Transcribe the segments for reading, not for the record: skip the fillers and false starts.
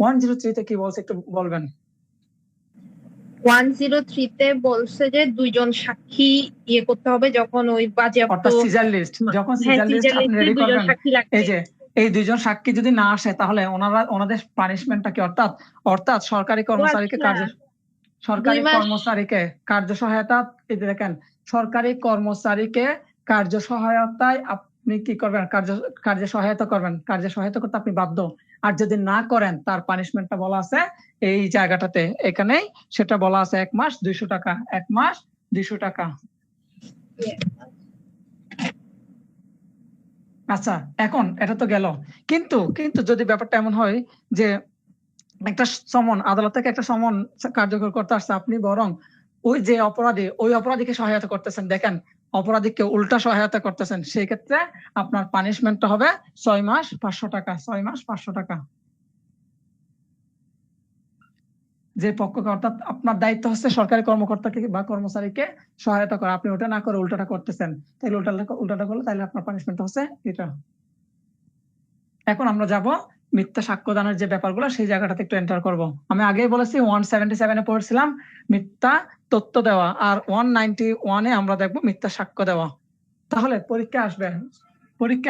103 তে কি বলছে একটু বলবেন? 103 তে বলছে যে দুইজন সাক্ষী ইয়ে করতে হবে যখন ওই বাজেয়াপ্ত, অর্থাৎ সিজার লিস্ট, যখন সিজার লিস্ট আপনি রেডি করবেন, এই যে এই দুইজন সাক্ষী যদি না আসে তাহলে ওনাদের পানিশমেন্টটা কি? অর্থাৎ সরকারি কর্মচারীকে কার্য সহায়তা, এই যে দেখেন, সরকারি কর্মচারীকে কার্য সহায়তায় আপনি কি করবেন? কার্য সহায়তা করবেন, কার্য সহায়তা করতে আপনি বাধ্য। আর যদি না করেন তার পানিশমেন্টটা বলা আছে এই জায়গাটাতে, এখানেই সেটা বলা আছে 1 মাস 200 টাকা, 1 মাস 200 টাকা। আচ্ছা, এখন এটা তো গেল, কিন্তু যদি ব্যাপারটা এমন হয় যে একটা সমন, আদালত থেকে একটা সমন কার্যকর করতে আসছে, আপনি বরং ওই যে অপরাধী, ওই অপরাধীকে সহায়তা করতেছেন, দেখেন অপরাধীকে উল্টা সহায়তা করতেছেন, সেই ক্ষেত্রে আপনার পানিশমেন্টটা হবে 6 মাস 500 টাকা, 6 মাস 500 টাকা। যে পক্ষকে, অর্থাৎ আপনার দায়িত্ব হচ্ছে সরকারি কর্মকর্তাকে বা কর্মচারীকে সহায়তা করা, আপনি ওটা না করে উল্টাটা করতেছেন, তাহলে উল্টাটা করলে তাহলে আপনার পানিশমেন্ট হচ্ছে এটা। এখন আমরা যাব মিথ্যা সাক্ষ্যদানের যে ব্যাপারগুলো, সেই জায়গাটাতে একটু এন্টার করব। আমি আগেই বলেছি 177 এ পড়ছিলাম মিথ্যা তথ্য দেওয়া, আর 191 এ আমরা দেখব মিথ্যা সাক্ষ্য দেওয়া। তাহলে পরীক্ষা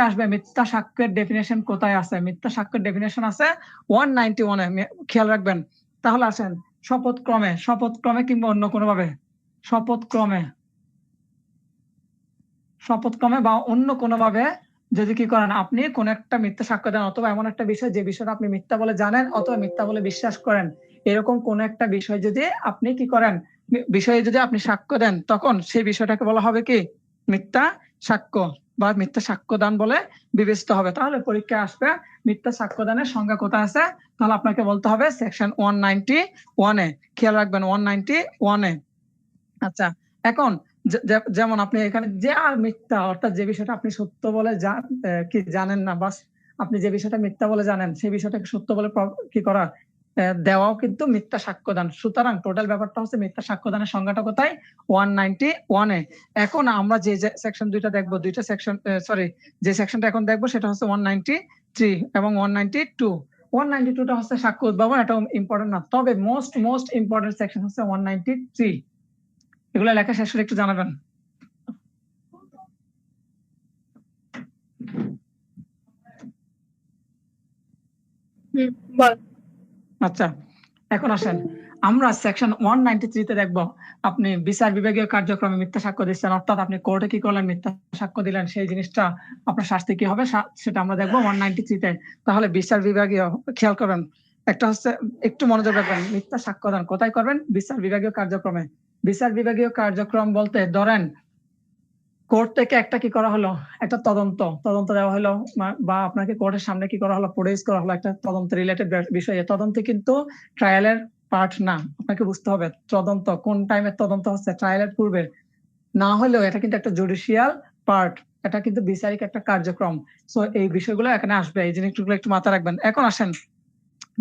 আসবে মিথ্যা সাক্ষ্যের ডেফিনেশন কোথায় আছে? মিথ্যা সাক্ষ্যের ডেফিনেশন আছে 191 এ, খেয়াল রাখবেন। তাহলে আসেন, শপথ ক্রমে কিংবা অন্য কোনো ভাবে, শপথ ক্রমে বা অন্য কোনো ভাবে যদি কি করেন, আপনি কোন একটা মিথ্যা সাক্ষ্য দেন, অথবা এমন একটা বিষয় যে বিষয়টা আপনি মিথ্যা বলে জানেন অথবা মিথ্যা বলে বিশ্বাস করেন, এরকম কোন একটা বিষয় যদি আপনি কি করেন, বিষয়ে যদি আপনি সাক্ষ্য দেন, তখন সেই বিষয়টাকে বলা হবে কি? মিথ্যা সাক্ষ্য বা মিথ্যা সাক্ষ্যদান বলে বিবেচিত হবে। তাহলে পরীক্ষায় আসবে মিথ্যা সাক্ষ্যদানের সংজ্ঞা কোথায় আছে, তাহলে আপনাকে বলতে হবে সেকশন 191 এ, খেয়াল রাখবেন 191 এ। আচ্ছা, এখন যেমন আপনি এখানে যে আর মিথ্যা, অর্থাৎ যে বিষয়টা আপনি সত্য বলে কি জানেন না, বা আপনি যে বিষয়টা মিথ্যা বলে জানেন সেই বিষয়টাকে সত্য বলে কি করা, দেওয়াও কিন্তু মিথ্যা সাক্ষ্যদান। সুতরাং টোটাল ব্যাপারটা হচ্ছে মিথ্যা সাক্ষ্যদানের সংজ্ঞাটা কোথায়? 191 এ। এখন আমরা যে সেকশন দুইটা দেখবো, দুইটা সেকশন, যে সেকশনটা এখন দেখবো সেটা হচ্ছে 193 এবং 192। 192টা হচ্ছে সাক্ষ্য উদ্ভাবন, এটা ইম্পর্টেন্ট না, তবে মোস্ট ইম্পর্টেন্ট সেকশন হচ্ছে 193। এগুলো লেখা শেষ করে একটু জানাবেন। আচ্ছা, এখন আসেন আমরা সেকশন 193 তে দেখবো আপনি বিচার বিভাগীয় কার্যক্রমে মিথ্যা সাক্ষ্য দিচ্ছেন, অর্থাৎ আপনি কোর্টে কি করলেন, মিথ্যা সাক্ষ্য দিলেন, সেই জিনিসটা আপনার শাস্তি কি হবে সেটা আমরা দেখবো 193 তে। তাহলে বিচার বিভাগীয়, খেয়াল করবেন, একটা হচ্ছে একটু মনোযোগ রাখবেন, মিথ্যা সাক্ষ্যদান কোথায় করবেন? বিচার বিভাগীয় কার্যক্রমে। বিচার বিভাগীয় কার্যক্রম বলতে ধরেন কোর্ট থেকে একটা কি করা হলো, একটা তদন্ত দেওয়া হলো, বা আপনাকে কোর্টের সামনে কি করা হলো, প্রডিউস করা হলো একটা তদন্ত রিলেটেড বিষয়ে। তদন্তে কিন্তু ট্রায়ালের পার্ট না, আপনাকে বুঝতে হবে তদন্ত কোন টাইমের তদন্ত হচ্ছে, ট্রায়ালের পূর্বে না হলেও এটা কিন্তু একটা জুডিশিয়াল পার্ট, এটা কিন্তু বিচারিক একটা কার্যক্রম। সো এই বিষয়গুলো এখানে আসবে, এই জিনিসগুলো একটু মাথায় রাখবেন। এখন আসেন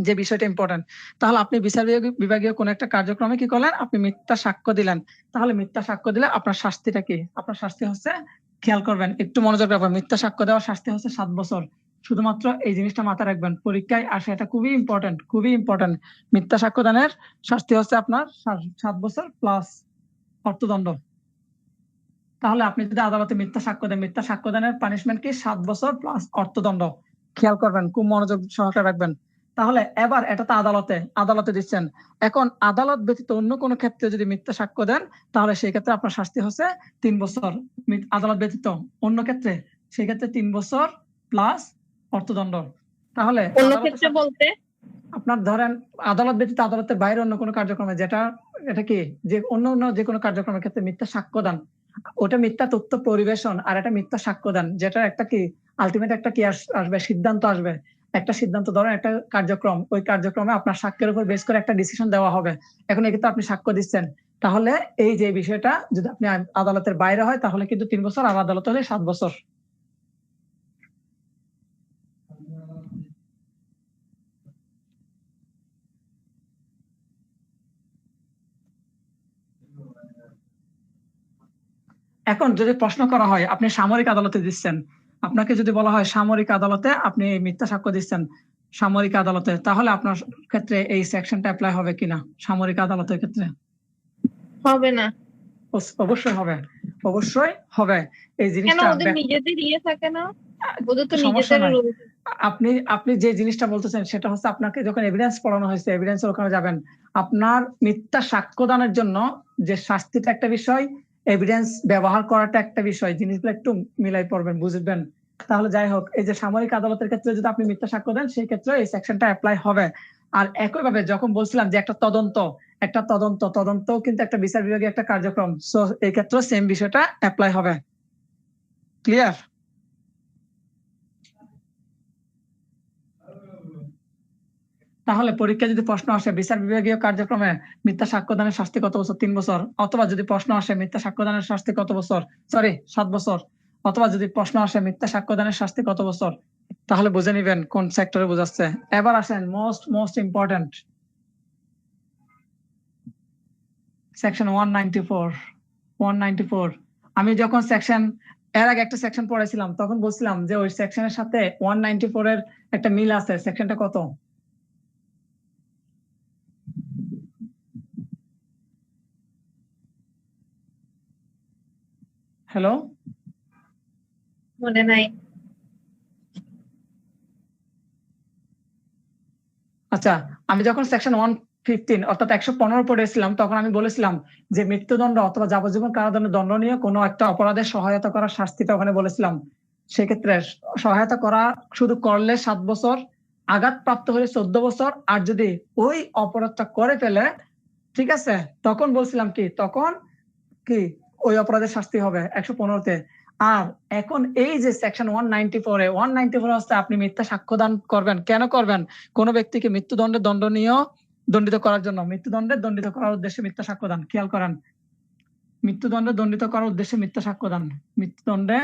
যে বিষয়টা ইম্পর্টেন্ট, তাহলে আপনি বিচার বিভাগীয় কোন একটা কার্যক্রমে কি করলেন, আপনি মিথ্যা সাক্ষ্য দিলেন। তাহলে মিথ্যা সাক্ষ্য দিলে আপনার শাস্তিটা কি? আপনার শাস্তি হচ্ছে, খেয়াল করবেন, একটু মনোযোগ রাখবেন, মিথ্যা সাক্ষ্য দেওয়ার শাস্তি হচ্ছে 7 বছর। শুধুমাত্র এই জিনিসটা মাথায় রাখবেন, পরীক্ষায় আসে, এটা খুবই ইম্পর্টেন্ট। মিথ্যা সাক্ষ্যদানের শাস্তি হচ্ছে আপনার 7 বছর প্লাস অর্থদণ্ড। তাহলে আপনি যদি আদালতে মিথ্যা সাক্ষ্য দেন, মিথ্যা সাক্ষ্যদানের পানিশমেন্ট কি? 7 বছর প্লাস অর্থদণ্ড। খেয়াল করবেন, খুব মনোযোগ সহকারে রাখবেন। তাহলে এবার এটা তো আদালতে দিচ্ছেন, এখন আদালত ব্যতীত অন্য কোনো ক্ষেত্রে যদি মিথ্যা সাক্ষ্য দেন, তাহলে সেই ক্ষেত্রে আপনার শাস্তি হচ্ছে 3 বছর। আদালত ব্যতীত অন্য ক্ষেত্রে, সেই ক্ষেত্রে 3 বছর প্লাস অর্থদণ্ড। তাহলে অন্য ক্ষেত্রে বলতে আপনার ধরেন আদালত ব্যতীত আদালতের বাইরে অন্য কোনো কার্যক্রমে, এটা কি, যে অন্য যে কোনো কার্যক্রমের ক্ষেত্রে মিথ্যা সাক্ষ্যদান, ওটা মিথ্যা তথ্য পরিবেশন, আর এটা মিথ্যা সাক্ষ্যদান, যেটা একটা কি আলটিমেট একটা কি আসবে, সিদ্ধান্ত আসবে, একটা সিদ্ধান্ত, ধরেন একটা কার্যক্রম, ওই কার্যক্রমে আপনার সাক্ষ্যের উপর বেস করে একটা ডিসিশন দেওয়া হবে। এখন এক্ষেত্রে আপনি সাক্ষ্য দিচ্ছেন, তাহলে এই যে বিষয়টা যদি আপনি আদালতের বাইরে হয় তাহলে কিন্তু 3 বছর, আর আদালত হলে 7 বছর। এখন যদি প্রশ্ন করা হয় আপনি সামরিক আদালতে দিচ্ছেন, আপনাকে যদি বলা হয় সামরিক আদালতে আপনি মিথ্যা সাক্ষ্য দিচ্ছেন, সামরিক আদালতে, তাহলে আপনার ক্ষেত্রে এই সেকশনটা অ্যাপ্লাই হবে কিনা সামরিক আদালতের ক্ষেত্রে? হবে না। অবশ্যই হবে, অবশ্যই হবে। এই কেন জিনিসটা ওদের নিজেদের থাকে না? ওদের তো সমস্যা নিজেদের নাই। রুল। আপনি আপনি যে জিনিসটা বলতেছেন সেটা হচ্ছে আপনাকে যখন এভিডেন্স পড়ানো হয়েছে, এভিডেন্সের ওখানে যাবেন, আপনার মিথ্যা সাক্ষ্যদানের জন্য যে শাস্তিটা একটা বিষয়, এভিডেন্স ব্যবহার করাটা একটা বিষয়, জিনিসগুলো একটু মিলাই পড়বেন, বুঝবেন। তাহলে যাই হোক, এই যে সামরিক আদালতের ক্ষেত্রে যদি আপনি মিথ্যা সাক্ষ্য দেন, সেই ক্ষেত্রে এই সেকশনটা অ্যাপ্লাই হবে। আর একইভাবে যখন বলছিলাম যে একটা তদন্ত কিন্তু একটা বিচার বিভাগীয় একটা কার্যক্রম, সো এই ক্ষেত্রে সেম বিষয়টা অ্যাপ্লাই হবে। ক্লিয়ার? তাহলে পরীক্ষা যদি প্রশ্ন আসে বিচার বিভাগীয় কার্যক্রমে মিথ্যা সাক্ষ্যদানের শাস্তি কত বছর? 3 বছর। অথবা যদি প্রশ্ন আসে মিথ্যা সাক্ষ্যদানের শাস্তি কত বছর? 7 বছর। অথবা যদি প্রশ্ন আসে মিথ্যা সাক্ষ্যদানের শাস্তি কত বছর, তাহলে বুঝে নিবেন কোন সেক্টরে বোঝাচ্ছে। এবার আসেন মোস্ট ইম্পর্টেন্ট সেকশন 194। আমি যখন এর আগে একটা সেকশন পড়েছিলাম, তখন বলছিলাম যে ওই সেকশনের সাথে 194 এর একটা মিল আছে। সেকশনটা কত? হ্যালো, মনে নাই। আচ্ছা, আমি যখন সেকশন 115 অর্থাৎ 115 পড়েছিলাম, তখন আমি বলেছিলাম যে মৃত্যুদণ্ড অথবা যাবজ্জীবন কারাদণ্ডের দণ্ডনীয় কোনো একটা অপরাধের সহায়তা করার শাস্তিটা ওখানে বলেছিলাম। সেক্ষেত্রে সহায়তা করা শুধু করলে 7 বছর, আঘাতপ্রাপ্ত হলে 14 বছর, আর যদি ওই অপরাধটা করে ফেলে, ঠিক আছে, তখন বলছিলাম কি ওই অপরাধের শাস্তি হবে 115-তে। আর এখন এই যে সেকশন 194 হচ্ছে আপনি মিথ্যা সাক্ষ্যদান করবেন। কেন করবেন? কোন ব্যক্তিকে দণ্ডিত করার জন্য, মৃত্যুদণ্ডে দণ্ডিত করার উদ্দেশ্যে মিথ্যা সাক্ষ্যদান। খেয়াল করেন, মৃত্যুদণ্ডে দণ্ডিত করার উদ্দেশ্যে মিথ্যা সাক্ষ্যদান, মৃত্যুদণ্ডে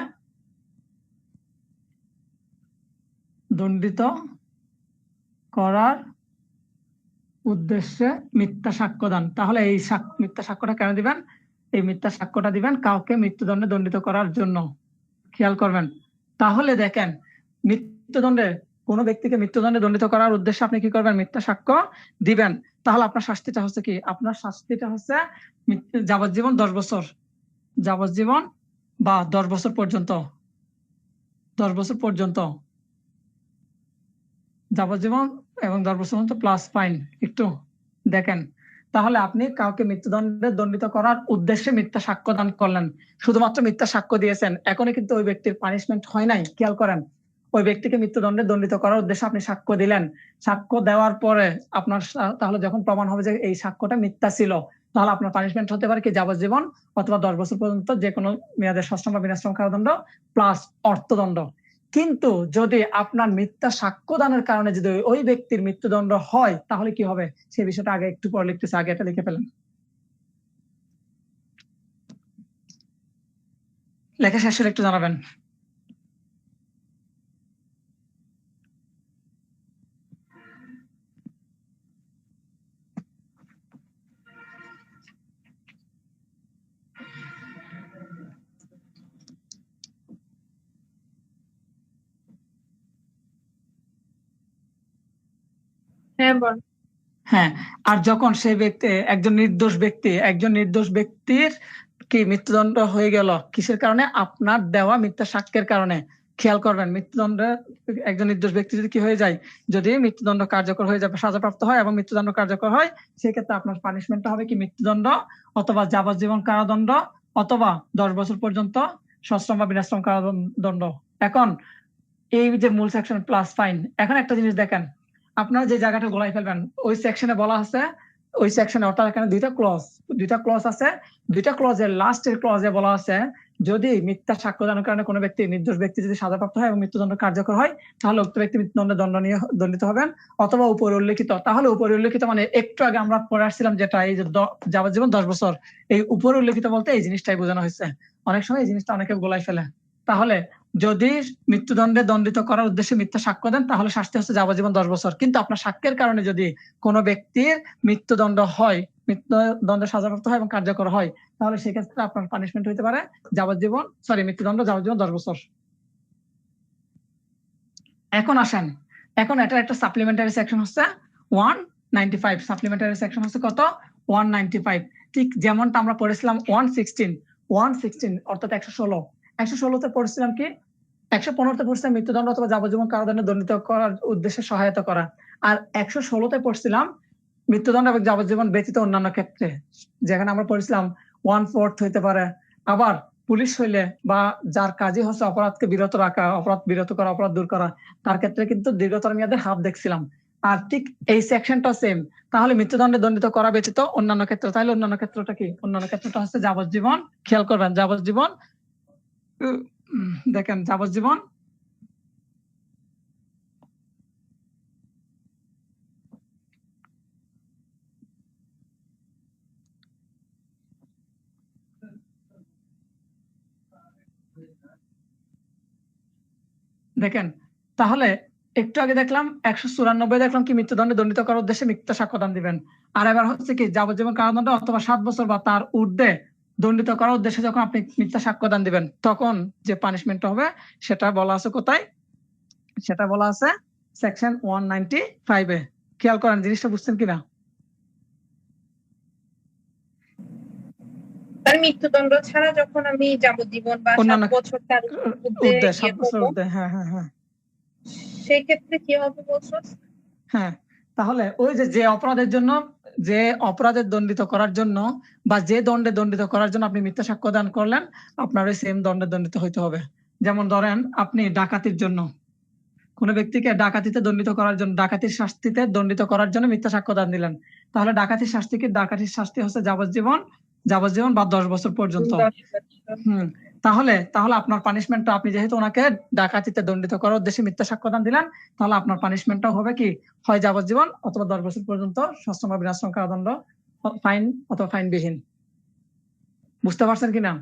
দণ্ডিত করার উদ্দেশ্যে মিথ্যা সাক্ষ্যদান। তাহলে এই মিথ্যা সাক্ষ্যটা কেন দিবেন? এই মিথ্যা সাক্ষ্যটা দিবেন কাউকে মৃত্যুদণ্ডে দণ্ডিত করার জন্য। খেয়াল করবেন। তাহলে দেখেন, কোনো ব্যক্তিকে মৃত্যুদণ্ডে দণ্ডিত করার উদ্দেশ্যে আপনি কি করবেন? মিথ্যা সাক্ষ্য দিবেন। তাহলে আপনার শাস্তিটা হচ্ছে কি? আপনার শাস্তিটা হচ্ছে যাবজ্জীবন 10 বছর, যাবজ্জীবন বা 10 বছর পর্যন্ত, 10 বছর পর্যন্ত যাবজ্জীবন এবং 10 বছর পর্যন্ত প্লাস ফাইন। একটু দেখেন, তাহলে আপনি কাউকে মৃত্যুদণ্ডে দণ্ডিত করার উদ্দেশ্যে মিথ্যা সাক্ষ্য দান করলেন, শুধুমাত্র মিথ্যা সাক্ষ্য দিয়েছেন, এখনই কিন্তু ওই ব্যক্তির পানিশমেন্ট হয় নাই। খেয়াল করেন, ওই ব্যক্তিকে মৃত্যুদণ্ডে দণ্ডিত করার উদ্দেশ্যে আপনি সাক্ষ্য দিলেন, সাক্ষ্য দেওয়ার পরে আপনার তাহলে যখন প্রমাণ হবে যে এই সাক্ষ্যটা মিথ্যা ছিল, তাহলে আপনার পানিশমেন্ট হতে পারে কি? যাবজ্জীবন অথবা 10 বছর পর্যন্ত যে কোনো মেয়াদের সশ্রম বা বিনাশ্রম কারাদণ্ড প্লাস অর্থদণ্ড। কিন্তু যদি আপনার মিথ্যা সাক্ষ্যদানের কারণে যদি ওই ব্যক্তির মৃত্যুদণ্ড হয়, তাহলে কি হবে? সেই বিষয়টা আগে একটু পরে লিখতেছে, আগে এটা লিখে ফেলেন। লেখা শেষ হলে একটু জানাবেন। হ্যাঁ বল। হ্যাঁ, আর যখন সেই ব্যক্তি একজন নির্দোষ ব্যক্তির কি মৃত্যুদণ্ড হয়ে গেল, কিসের কারণে? আপনার দেওয়া মিথ্যা সাক্ষ্যের কারণে। খেয়াল করবেন, মৃত্যুদণ্ডে একজন নির্দোষ ব্যক্তি যদি কি হয়ে যায়, যদি মৃত্যুদণ্ড কার্যকর হয়ে যাবে, সাজাপ্রাপ্ত হয় এবং মৃত্যুদণ্ড কার্যকর হয়, সেক্ষেত্রে আপনার পানিশমেন্টটা হবে কি? মৃত্যুদণ্ড অথবা যাবজ্জীবন কারাদণ্ড অথবা 10 বছর পর্যন্ত সশ্রম বা বিনাশ্রম কারাদণ্ড। এখন এই যে মূল সেকশন প্লাস ফাইন, এখন একটা জিনিস দেখেন, আপনারা যে জায়গাটা গোলাই ফেলবেন, ওই সেকশনে বলা আছে, ওই সেকশনে অর্থাৎ এখানে দুইটা ক্লজ আছে, দুইটা ক্লজের লাস্টের ক্লজে বলা আছে যদি মিথ্যা সাক্ষ্যদানের কারণে কোনো ব্যক্তি, নির্দোষ ব্যক্তি যদি সাজাপ্রাপ্ত হয় এবং মৃত্যুদণ্ড কার্যকর হয়, তাহলে উক্ত ব্যক্তি মৃত্যুদণ্ডে দণ্ডিত হবেন। অথবা উপরে উল্লেখিত, তাহলে উপরে উল্লেখিত মানে একটু আগে আমরা পড়ে আসছিলাম যেটা, এই যে যাবজ্জীবন 10 বছর, এই উপরে উল্লেখিত বলতে এই জিনিসটাই বোঝানো হয়েছে। অনেক সময় এই জিনিসটা অনেকে গোলাই ফেলে। তাহলে যদি মৃত্যুদণ্ডে দণ্ডিত করার উদ্দেশ্যে মিথ্যা সাক্ষ্য দেন, তাহলে শাস্তি হচ্ছে যাবজ্জীবন 10 বছর। কিন্তু আপনার সাক্ষ্যের কারণে যদি কোনো ব্যক্তির মৃত্যুদণ্ড হয়, মৃত্যুদণ্ডের সাজাপ্রাপ্ত হয় এবং কার্যকর হয়, তাহলে সেক্ষেত্রে আপনার পানিশমেন্ট হতে পারে মৃত্যুদণ্ড যাবজ্জীবন 10 বছর। এখন আসেন, এখন এটার একটা সাপ্লিমেন্টারি সেকশন হচ্ছে 195, সাপ্লিমেন্টারি সেকশন হচ্ছে কত 195। ঠিক যেমনটা আমরা পড়েছিলাম 116 অর্থাৎ 116তে পড়েছিলাম কি 115তে পড়ছিলাম মৃত্যুদণ্ড অথবা যাবজ্জীবন কারাদণ্ডে দণ্ডিত করার উদ্দেশ্যে সহায়তা করা, আর 116তে পড়ছিলাম মৃত্যুদণ্ড এবং যাবজ্জীবন ব্যতীত অন্যান্য ক্ষেত্রে, যেখানে আমরা পড়েছিলাম 1/4 হইতে পারে। আবার পুলিশ হইলে বা যার কাজই হচ্ছে অপরাধকে বিরত রাখা, অপরাধ বিরত করা, অপরাধ দূর করা, তার ক্ষেত্রে কিন্তু দীর্ঘতর মেয়াদের হাফ দেখছিলাম। আর ঠিক এই সেকশনটা সেম, তাহলে মৃত্যুদণ্ডে দণ্ডিত করা ব্যতীত অন্যান্য ক্ষেত্র, তাহলে অন্যান্য ক্ষেত্রটা কি? অন্যান্য ক্ষেত্রটা হচ্ছে যাবজ্জীবন। খেয়াল করবেন যাবজ্জীবন, দেখেন যাবজ্জীবন, দেখেন তাহলে একটু আগে দেখলাম 194 দেখলাম কি মৃত্যুদণ্ডে দণ্ডিত করার উদ্দেশ্যে মিথ্যা সাক্ষ্যদান দিবেন। আর এবার হচ্ছে কি যাবজ্জীবন কারাদণ্ড অথবা 7 বছর বা তার ঊর্ধ্বে দণ্ডিত করার উদ্দেশ্যে যখন আপনি মিথ্যা সাক্ষ্যদান দিবেন তখন যে পানিশমেন্ট হবে সেটা বলা আছে কোথায়? সেটা বলা আছে সেকশন 195 এ। খেয়াল করেন জিনিসটা বুঝছেন কিনা? তার মৃত্যুদণ্ড ছাড়া যখন আমি যাবজ্জীবন বা 7 বছর তার ঊর্ধ্বে 7 বছর ঊর্ধ্বে, হ্যাঁ হ্যাঁ হ্যাঁ, সেই ক্ষেত্রে কি হবে বলছো? হ্যাঁ তাহলে ওই যে অপরাধের জন্য, যে অপরাধের দণ্ডিত করার জন্য বা যে দণ্ডে দণ্ডিত করার জন্য আপনি মিথ্যা সাক্ষ্যদান করলেন, আপনার ওই সেম দণ্ডে দণ্ডিত হইতে হবে। যেমন ধরেন আপনি ডাকাতির জন্য কোনো ব্যক্তিকে ডাকাতিতে দণ্ডিত করার জন্য, ডাকাতির শাস্তিতে দণ্ডিত করার জন্য মিথ্যা সাক্ষ্যদান দিলেন, তাহলে ডাকাতির শাস্তি কি? ডাকাতির শাস্তি হচ্ছে যাবজ্জীবন বা 10 বছর পর্যন্ত। তাহলে আপনার পানিশমেন্টটা, আপনি যেহেতু ওনাকে ডাকাতিতে দণ্ডিত করার উদ্দেশ্যে মিথ্যা সাক্ষ্যদান দিলেন, তাহলে আপনার পানিশমেন্টটা হবে কি? হয় যাবজ্জীবন অথবা 10 বছর পর্যন্ত সশ্রম বা বিনাশ্রম কারাদণ্ড, ফাইন অথবা ফাইনবিহীন। বুঝতে পারছেন কিনা?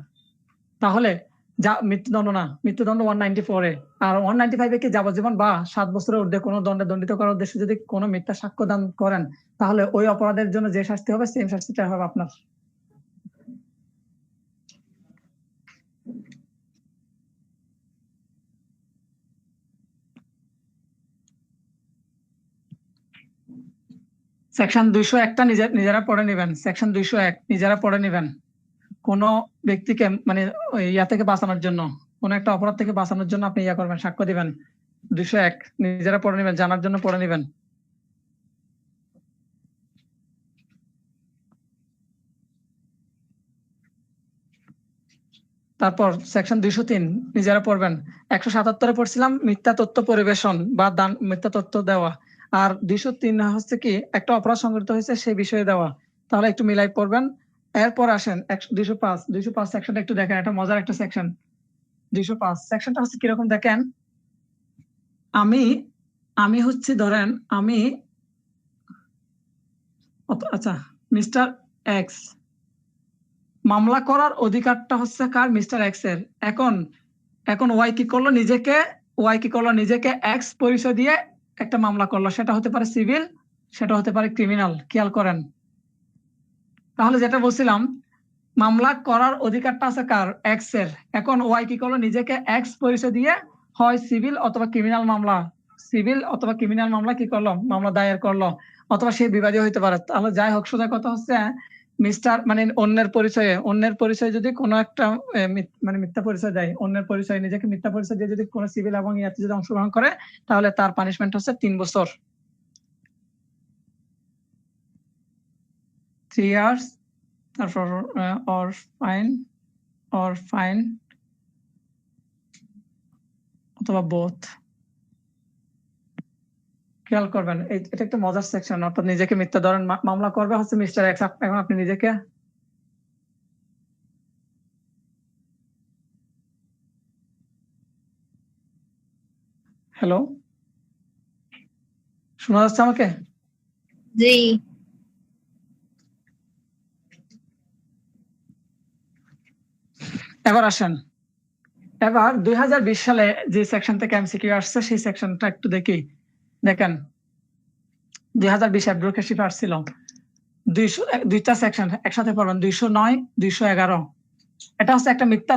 তাহলে যা মৃত্যুদণ্ড না, মৃত্যুদণ্ড 194 এ, আর 195 এ কি যাবজ্জীবন বা 7 বছরের ঊর্ধ্বে কোনো দণ্ডে দণ্ডিত করার উদ্দেশ্যে যদি কোনো মিথ্যা সাক্ষ্যদান করেন, তাহলে ওই অপরাধের জন্য যে শাস্তি হবে সেম শাস্তিটা হবে আপনার। সেকশন 201টা নিজেরা পড়ে নেবেন। সেকশন 201 নিজেরা পড়ে নেবেন। কোন ব্যক্তিকে মানে ইয়া থেকে বাঁচানোর জন্য, কোন একটা অপরাধ থেকে বাঁচানোর জন্য আপনি ইয়া করবেন, সাক্ষ্য দিবেন। 201 নিজেরা পড়ে নেবেন, জানার জন্য পড়ে নেবেন। তারপর সেকশন 203 নিজেরা পড়বেন। 177-এ পড়ছিলাম মিথ্যা তথ্য পরিবেশন বা মিথ্যা তথ্য দেওয়া, আর 203 হচ্ছে কি একটা অপরাধ সংঘটিত হয়েছে সেই বিষয়ে দেওয়া। তাহলে একটু মিলাই পড়বেন। এরপর আসেন 205 সেকশনটা একটু দেখেন, এটা মজার একটা সেকশন। 205 সেকশনটা হচ্ছে কিরকম দেখেন, আমি হচ্ছে ধরেন আচ্ছা মিস্টার এক্স, মামলা করার অধিকারটা হচ্ছে কার? মিস্টার এক্স এর। এখন ওয়াই কি করলো? নিজেকে এক্স পরিচয় দিয়ে একটা মামলা করলো, সেটা হতে পারে সিভিল, সেটা হতে পারে ক্রিমিনাল। খেয়াল করেন তাহলে যেটা বলছিলাম, মামলা করার অধিকারটা আছে কার? এক্স এর। এখন ওয়াই কি করলো? নিজেকে এক্স পরিচয় দিয়ে হয় সিভিল অথবা ক্রিমিনাল মামলা কি করলো? মামলা দায়ের করলো, অথবা সে বিবাদী হইতে পারে। তাহলে যাই হোক, সোজা কথা হচ্ছে মিস্টার মানে অন্যের পরিচয়ে যদি কোনো একটা মানে মিথ্যা পরিচয় দেয়, অন্যের পরিচয়, নিজেকে মিথ্যা পরিচয় দিয়ে যদি কোনো সিভিল এবং ইয়াতে যদি অংশগ্রহণ করে, তাহলে তার পানিশমেন্ট হচ্ছে 3 বছর, 3 ইয়ার্স। তারপর অর ফাইন অথবা বোথ। খেয়াল করবেন এটা একটা মজার সেকশন। অর্থাৎ নিজেকে মিথ্যা, ধরেন মামলা করবে হচ্ছে মিস্টার এক্স, এখন আপনি নিজেকে, হ্যালো শোনা যাচ্ছে আমাকে? জি। এবার আসেন, এবার 2020 সালে যে সেকশন থেকে এমসিকিউ আসছে সেই সেকশনটা একটু দেখি। দেখেন 2020 অ্যাডভোকেসি আসছিল 202টা সেকশন একসাথে পড়বেন, 209, 211। এটা হচ্ছে একটা মিথ্যা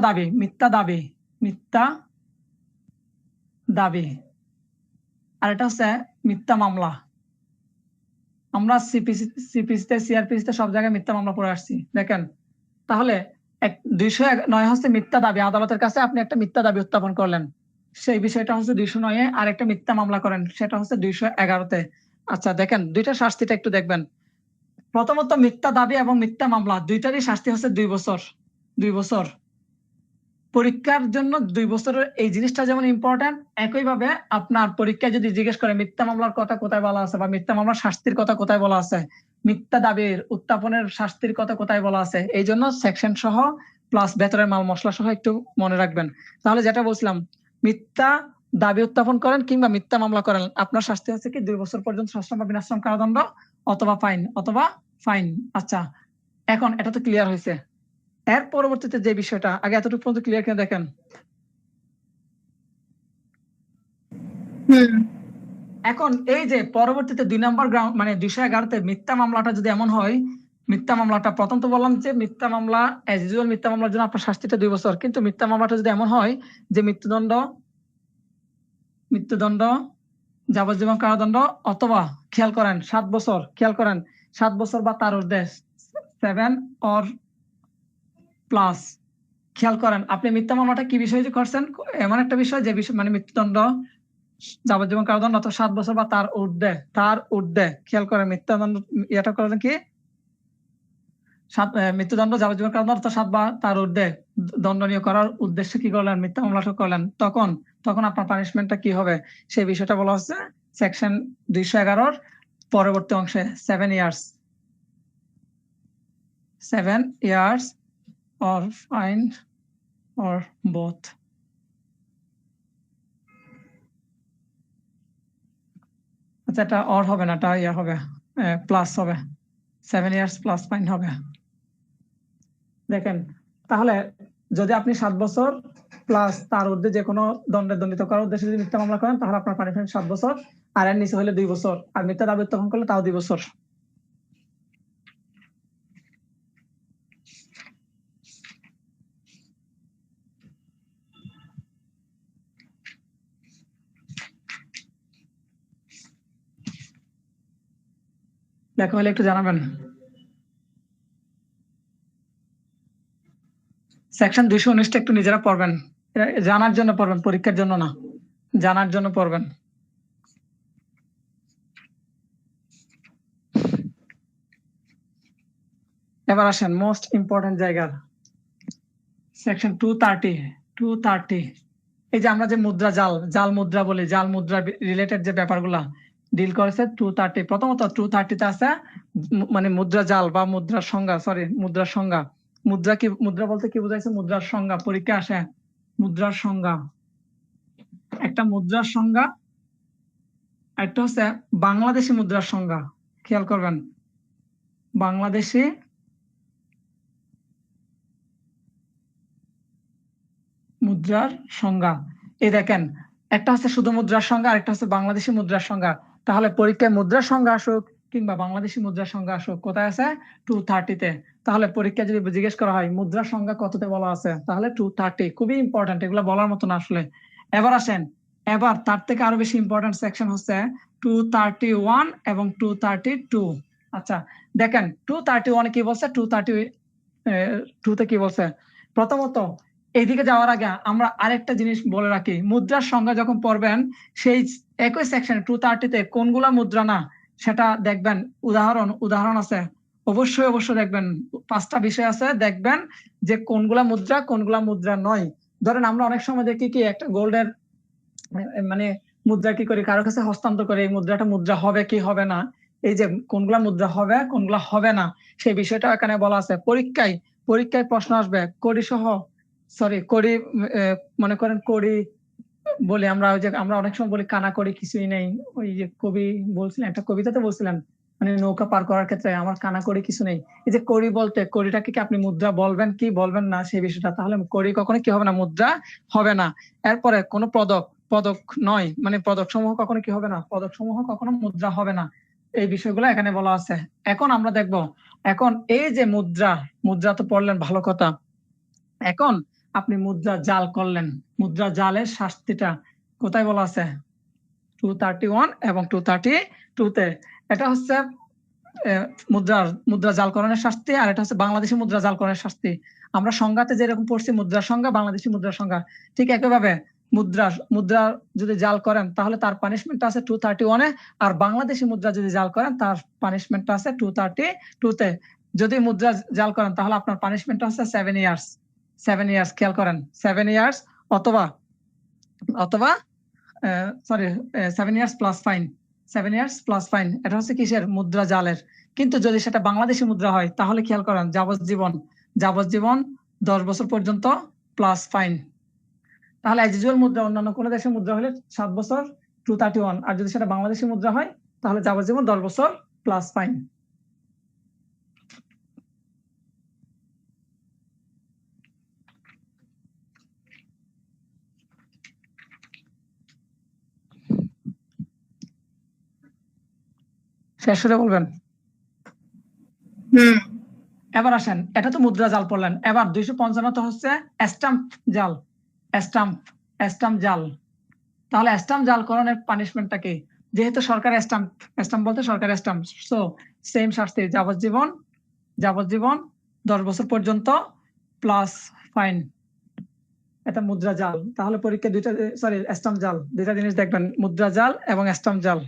দাবি। আর এটা হচ্ছে মিথ্যা মামলা। আমরা সিপিসিতে সিআরপিসিতে সব জায়গায় মিথ্যা মামলা পড়ে আসছি। দেখেন তাহলে 209 হচ্ছে মিথ্যা দাবি, আদালতের কাছে আপনি একটা মিথ্যা দাবি উত্থাপন করলেন, সেই বিষয়টা হচ্ছে 209 আর একটা মিথ্যা মামলা করেন, সেটা হচ্ছে 211-তে। আচ্ছা দেখেন দুইটা শাস্তিটা একটু দেখবেন। প্রথমত মিথ্যা দাবি এবং মিথ্যা মামলা দুইটারই শাস্তি হচ্ছে 2 বছর। 2 বছর পরীক্ষার জন্য 2 বছরের এই জিনিসটা যেমন ইম্পর্টেন্ট, একইভাবে আপনার পরীক্ষায় যদি জিজ্ঞেস করে মিথ্যা মামলার কথা কোথায় বলা আছে বা মিথ্যা মামলার শাস্তির কথা কোথায় বলা আছে, মিথ্যা দাবির উত্থাপনের শাস্তির কথা কোথায় বলা আছে, এই জন্য সেকশন সহ প্লাস ভেতরের মাল মশলা সহ একটু মনে রাখবেন। তাহলে যেটা বলছিলাম, মিথ্যা দাবি উত্থাপন করেন কিংবা মিথ্যা মামলা করেন, আপনার শাস্তি হচ্ছে কি 2 বছর পর্যন্ত সশ্রম বা বিনাশ্রম কারাদণ্ড অথবা ফাইন। আচ্ছা এখন এটা তো ক্লিয়ার হয়েছে। এর পরবর্তীতে যে বিষয়টা, আগে এতটুকু পর্যন্ত ক্লিয়ার কিনা দেখেন। এখন এই যে পরবর্তীতে 2 নম্বর গ্রাউন্ড মানে 211-তে মিথ্যা মামলাটা যদি এমন হয়, মিথ্যা মামলাটা প্রথম তো বললাম যে মিথ্যা মামলা এজ ইউজুয়াল মিথ্যা মামলার জন্য আপনার শাস্তিটা 2 বছর, কিন্তু মিথ্যা মামলাটা যদি এমন হয় যে মৃত্যুদণ্ড যাবজ্জীবন কারাদণ্ড অথবা খেয়াল করেন 7 বছর, খেয়াল করেন 7 বছর বা তার ঊর্ধ্বে 7 অর প্লাস। খেয়াল করেন আপনি মিথ্যা মামলাটা কি বিষয়ে করছেন, এমন একটা বিষয় যে বিষয় মানে মৃত্যুদণ্ড যাবজ্জীবন কারাদণ্ড অথবা 7 বছর বা তার ঊর্ধ্বে খেয়াল করেন মৃত্যুদণ্ড এটা করলেন কি মৃত্যুদণ্ড যাবজ্জীবন কারাদণ্ড অথবা 7 বা তার ঊর্ধ্বে দণ্ডনীয় করার উদ্দেশ্যে কি করলেন, মিথ্যা মামলাটা করলেন, তখন আপনার পানিশমেন্টটা কি হবে সেই বিষয়টা বলা হচ্ছে সেকশন 211-র পরবর্তী অংশে 7 years or fine or both. আচ্ছা এটা অর হবে না, এটা ইয়া হবে প্লাস হবে, 7 ইয়ার্স প্লাস ফাইন হবে। দেখেন তাহলে যদি আপনি 7 বছর প্লাস তার ঊর্ধ্বে যে কোনো দণ্ডে দণ্ডিত করার উদ্দেশ্যে যদি মিথ্যা মামলা করেন তাহলে আপনার পানিশমেন্ট 7 বছর, আর এর নিচে হলে 2 বছর, আর মিথ্যা দাবি উত্থাপন করলে তাও 2 বছর। লেখা হলে একটু জানাবেন। সেকশন 219টা একটু নিজেরা পড়বেন, জানার জন্য পড়বেন, পরীক্ষার জন্য না, জানার জন্য পড়বেন। এবার আসেন মোস্ট ইম্পর্টেন্ট জায়গা, সেকশন 230। এই যে আমরা যে মুদ্রা জাল মুদ্রা বলি, জাল মুদ্রা রিলেটেড যে ব্যাপারগুলা ডিল করেছে 230। প্রথমত 230-তে আছে মানে মুদ্রা জাল বা মুদ্রার সংজ্ঞা, মুদ্রা বলতে কি বোঝাইছে, মুদ্রার সংজ্ঞা পরীক্ষা আসে, মুদ্রার সংজ্ঞা, একটা মুদ্রার সংজ্ঞা, একটা হচ্ছে বাংলাদেশি মুদ্রার সংজ্ঞা। খেয়াল করবেন বাংলাদেশি মুদ্রার সংজ্ঞা, এই দেখেন একটা হচ্ছে শুধু মুদ্রার সংজ্ঞা, আরেকটা হচ্ছে বাংলাদেশি মুদ্রার সংজ্ঞা। তাহলে পরীক্ষায় মুদ্রার সংজ্ঞা আসুক কিংবা বাংলাদেশি মুদ্রার সংজ্ঞা আসুক, কোথায় আছে 230-তে। তাহলে পরীক্ষা যদি জিজ্ঞেস করা হয় মুদ্রার সংজ্ঞা কততে বলা আছে, তাহলে 230, খুবই ইম্পর্টেন্ট, এগুলো বলার মতো না আসলে। এবার আসেন, এবার তার থেকে আরো বেশি ইম্পর্টেন্ট সেকশন হচ্ছে 231 এবং 232। আচ্ছা দেখেন 231 কি বলছে, 232-তে কি বলছে। প্রথমত এইদিকে যাওয়ার আগে আমরা আরেকটা জিনিস বলে রাখি, মুদ্রার সংজ্ঞা যখন পড়বেন সেই একই সেকশন 230-তে কোনগুলা মুদ্রা না সেটা দেখবেন, উদাহরণ আছে, অবশ্যই দেখবেন, 5টা বিষয় আছে, দেখবেন যে কোনগুলা মুদ্রা নয়। ধরেন আমরা অনেক সময় দেখি কি একটা গোল্ডের মানে মুদ্রা কি করি, কারো কাছে হস্তান্তর করে, এই মুদ্রাটা মুদ্রা হবে কি হবে না, এই যে কোনগুলা মুদ্রা হবে কোনগুলা হবে না সেই বিষয়টা এখানে বলা আছে। পরীক্ষায় প্রশ্ন আসবে কড়ি, মনে করেন কড়ি বলি আমরা, ওই যে আমরা অনেক সময় বলি কানা কড়ি কিছুই নেই, ওই যে কবি বলছিলেন একটা কবিতাতে বলছিলেন মানে নৌকা পার করার ক্ষেত্রে আমার কানা কড়ি কিছু নেই। এই যে কড়ি বলতে কড়িটাকে কি আপনি মুদ্রা বলবেন কি বলবেন না সেই বিষয়টা, তাহলে কড়ি কখনো কি হবে না, মুদ্রা হবে না। এরপরে কোনো পদক নয়, মানে পদক সমূহ কখনো কি হবে না, পদক সমূহ কখনো মুদ্রা হবে না, এই বিষয়গুলো এখানে বলা আছে। এখন আমরা দেখব, এখন এই যে মুদ্রা তো পড়লেন ভালো কথা, এখন আপনি মুদ্রা জাল করলেন, মুদ্রা জালের শাস্তিটা কোথায় বলা আছে, 231 এবং 232 তে। এটা হচ্ছে মুদ্রা জালকরণের শাস্তি, আর এটা হচ্ছে বাংলাদেশি মুদ্রা জালকরণের শাস্তি। আমরা সংজ্ঞাতে যেরকম পড়ছি মুদ্রার সংজ্ঞা, বাংলাদেশি মুদ্রার সংজ্ঞা, ঠিক একইভাবে মুদ্রা যদি জাল করেন তাহলে তার পানিশমেন্ট আছে 231 এ, আর বাংলাদেশি মুদ্রা যদি জাল করেন তার পানিশমেন্ট আছে 232 তে। যদি মুদ্রা জাল করেন তাহলে আপনার পানিশমেন্ট আছে 7 ইয়ার্স। 7 ইয়ার্স, খেয়াল করেন, 7 ইয়ার্স অথবা 7 years plus fine. 7 years plus fine. এটা হচ্ছে কিসের? মুদ্রা জালের। কিন্তু যদি সেটা বাংলাদেশি মুদ্রা হয় তাহলে খেয়াল করেন যাবজ্জীবন 10 বছর পর্যন্ত প্লাস ফাইন। তাহলে অ্যাজ ইউজুয়াল মুদ্রা অন্যান্য কোন দেশের মুদ্রা হলে 7 বছর 231, আর যদি সেটা বাংলাদেশি মুদ্রা হয় তাহলে যাবজ্জীবন 10 বছর প্লাস ফাইন। শেষ করে বলবেন। এবার আসেন, এটা তো মুদ্রা জাল পড়লেন। এবার 255 হচ্ছে স্ট্যাম্প জাল। তাহলে স্ট্যাম্প জাল করণের পানিশমেন্টটা কি? যেহেতু সরকার স্ট্যাম্প বলতে সরকার স্ট্যাম্প, সো সেম শাস্তি, যাবজ্জীবন 10 বছর পর্যন্ত প্লাস ফাইন। এটা মুদ্রা জাল। তাহলে পরীক্ষা স্ট্যাম্প জাল, দুইটা জিনিস দেখবেন, মুদ্রা জাল এবং স্ট্যাম্প জাল।